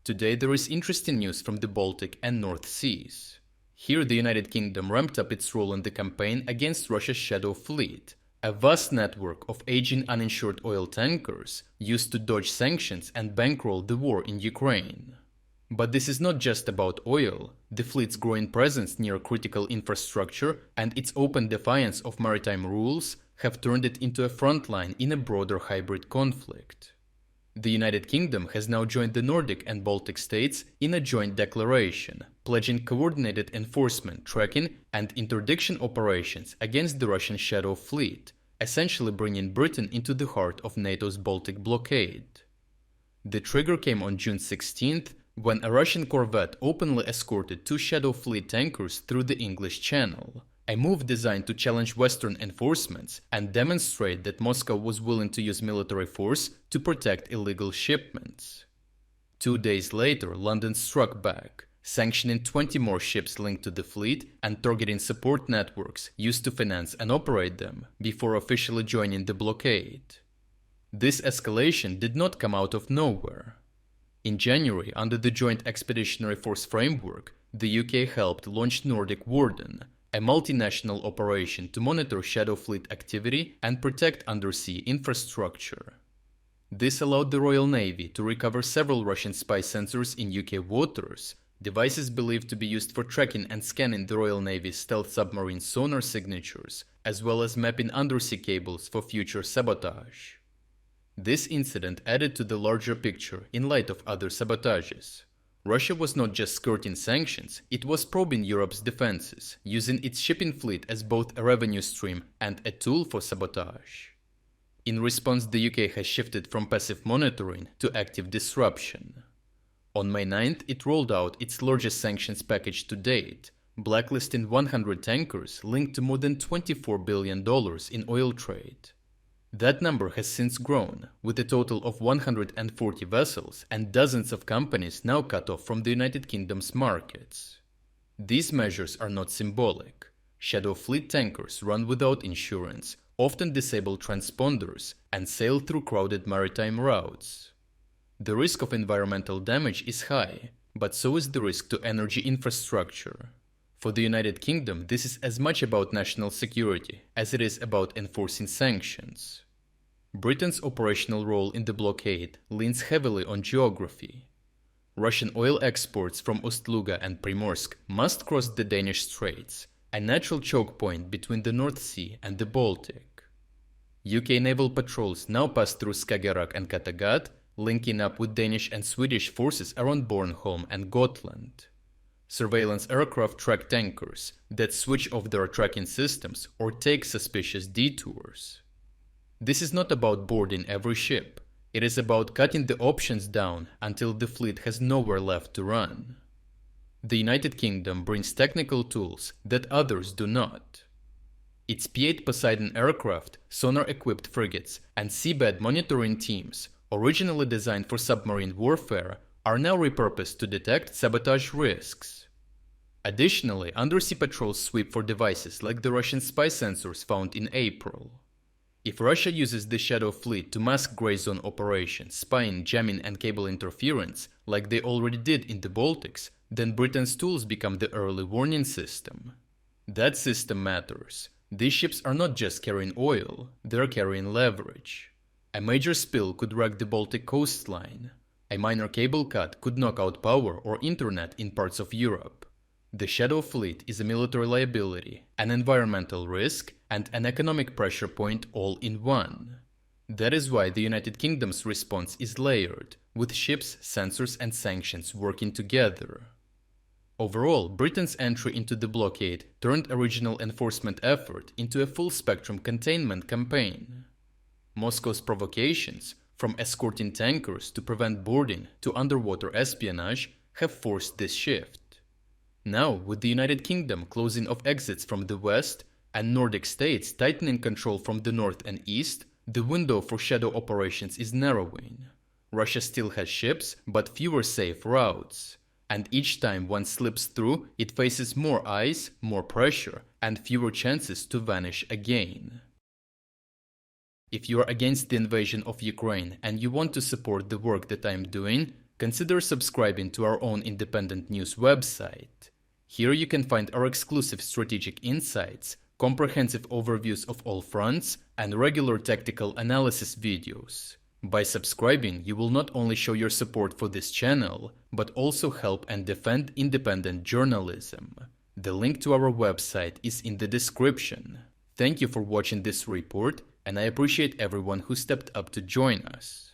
Today there is interesting news from the Baltic and North Seas. Here the United Kingdom ramped up its role in the campaign against Russia's Shadow Fleet, a vast network of aging uninsured oil tankers used to dodge sanctions and bankroll the war in Ukraine. But this is not just about oil. The fleet's growing presence near critical infrastructure and its open defiance of maritime rules have turned it into a front line in a broader hybrid conflict. The United Kingdom has now joined the Nordic and Baltic states in a joint declaration, pledging coordinated enforcement, tracking, and interdiction operations against the Russian Shadow Fleet, essentially bringing Britain into the heart of NATO's Baltic blockade. The trigger came on June 16th, when a Russian corvette openly escorted two Shadow Fleet tankers through the English Channel, a move designed to challenge Western enforcements and demonstrate that Moscow was willing to use military force to protect illegal shipments. 2 days later, London struck back, sanctioning 20 more ships linked to the fleet and targeting support networks used to finance and operate them before officially joining the blockade. This escalation did not come out of nowhere. In January, under the Joint Expeditionary Force framework, the UK helped launch Nordic Warden, a multinational operation to monitor Shadow Fleet activity and protect undersea infrastructure. This allowed the Royal Navy to recover several Russian spy sensors in UK waters, devices believed to be used for tracking and scanning the Royal Navy's stealth submarine sonar signatures, as well as mapping undersea cables for future sabotage. This incident added to the larger picture in light of other sabotages. Russia was not just skirting sanctions, it was probing Europe's defenses, using its shipping fleet as both a revenue stream and a tool for sabotage. In response, the UK has shifted from passive monitoring to active disruption. On May 9th, it rolled out its largest sanctions package to date, blacklisting 100 tankers linked to more than $24 billion in oil trade. That number has since grown, with a total of 140 vessels and dozens of companies now cut off from the United Kingdom's markets. These measures are not symbolic. Shadow Fleet tankers run without insurance, often disable transponders, and sail through crowded maritime routes. The risk of environmental damage is high, but so is the risk to energy infrastructure. For the United Kingdom, this is as much about national security as it is about enforcing sanctions. Britain's operational role in the blockade leans heavily on geography. Russian oil exports from Ust-Luga and Primorsk must cross the Danish Straits, a natural choke point between the North Sea and the Baltic. UK naval patrols now pass through Skagerrak and Kattegat, linking up with Danish and Swedish forces around Bornholm and Gotland. Surveillance aircraft track tankers that switch off their tracking systems or take suspicious detours. This is not about boarding every ship. It is about cutting the options down until the fleet has nowhere left to run. The United Kingdom brings technical tools that others do not. Its P-8 Poseidon aircraft, sonar-equipped frigates, and seabed monitoring teams, originally designed for submarine warfare, are now repurposed to detect sabotage risks. Additionally, undersea patrols sweep for devices like the Russian spy sensors found in April. If Russia uses the Shadow Fleet to mask grey zone operations, spying, jamming and cable interference, like they already did in the Baltics, then Britain's tools become the early warning system. That system matters. These ships are not just carrying oil, they're carrying leverage. A major spill could wreck the Baltic coastline. A minor cable cut could knock out power or internet in parts of Europe. The Shadow Fleet is a military liability, an environmental risk, and an economic pressure point all in one. That is why the United Kingdom's response is layered, with ships, sensors, and sanctions working together. Overall, Britain's entry into the blockade turned a regional enforcement effort into a full-spectrum containment campaign. Moscow's provocations, from escorting tankers to prevent boarding to underwater espionage, have forced this shift. Now, with the United Kingdom closing off exits from the west and Nordic states tightening control from the north and east, the window for shadow operations is narrowing. Russia still has ships, but fewer safe routes. And each time one slips through, it faces more eyes, more pressure, and fewer chances to vanish again. If you are against the invasion of Ukraine and you want to support the work that I am doing, consider subscribing to our own independent news website. Here you can find our exclusive strategic insights, comprehensive overviews of all fronts, and regular tactical analysis videos. By subscribing, you will not only show your support for this channel, but also help and defend independent journalism. The link to our website is in the description. Thank you for watching this report, and I appreciate everyone who stepped up to join us.